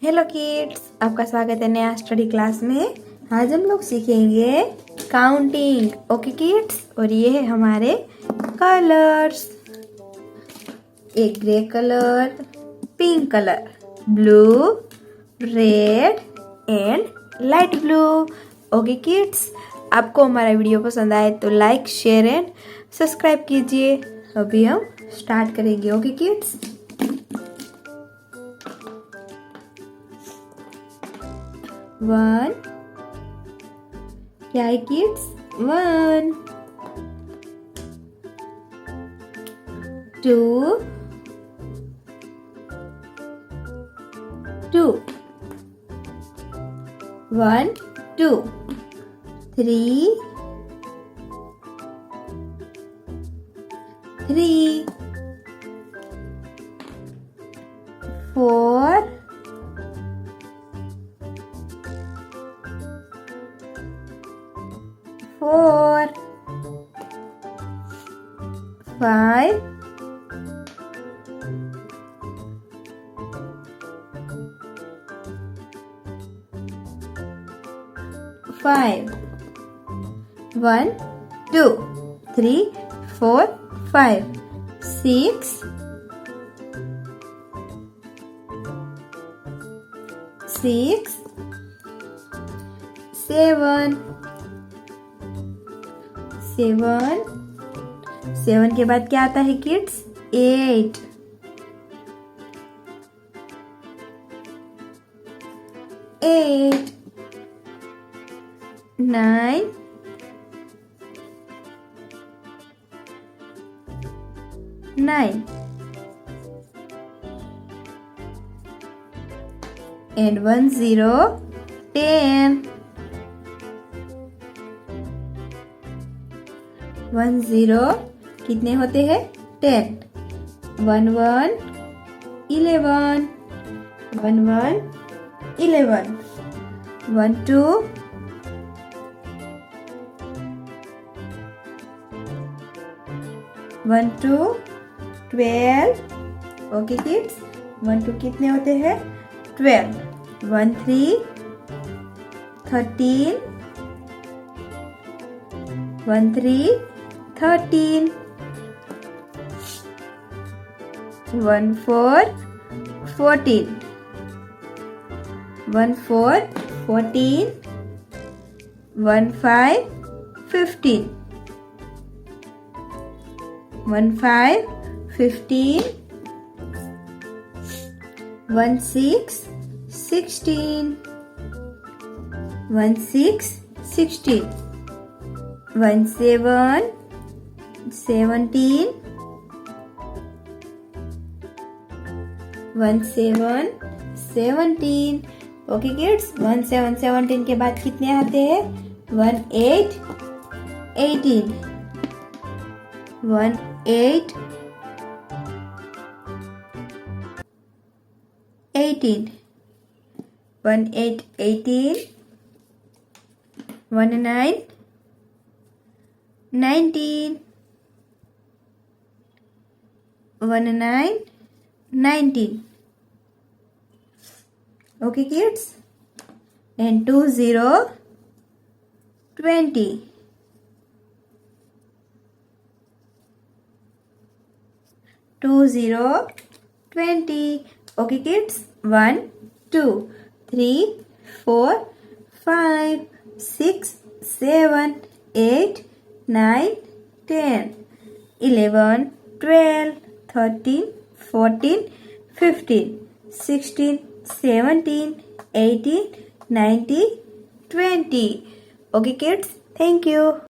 Hello kids, आपका स्वागत है नया स्टडी क्लास में। आज हम लोग सीखेंगे काउंटिंग। ओके किड्स, और ये है हमारे कलर्स। एक grey colour, pink colour, blue, red and light blue. Okay kids, आपको हमारा वीडियो पसंद आए तो लाइक, शेयर एंड सब्सक्राइब कीजिए। अभी हम स्टार्ट करेंगे। ओके किड्स, वन, क्या है kids? One, two, two, one, two, three, three, four, four, five, five, one, two, three, four, five, six, six, seven, seven, seven के बाद क्या आता है kids? Eight, eight, nine, nine, and one zero, ten, one zero कितने होते हैं? Ten, one one, eleven, one one, eleven, one two, one two, twelve. Okay kids, one two कितने होते हैं? Twelve, one three, 13, one three, 13, one four, 14, one four, 14, one five, 15, one five, 15, one six, 16, one six, 16, one seven, 17, one seven, 17। Okay kids, one seven, 17 के बाद कितने आते हैं? One eight, 18, one eight, 18, one eight, 18, one nine, 19, one nine, 19। Okay kids, and 20, 20, 20, 20. Okay kids, 1, 2, 3, 4, 5, 6, 7, 8, 9, 10, 11, 12, 13, 14, 15, 16, 17, 18, 19, 20. Okay kids, thank you.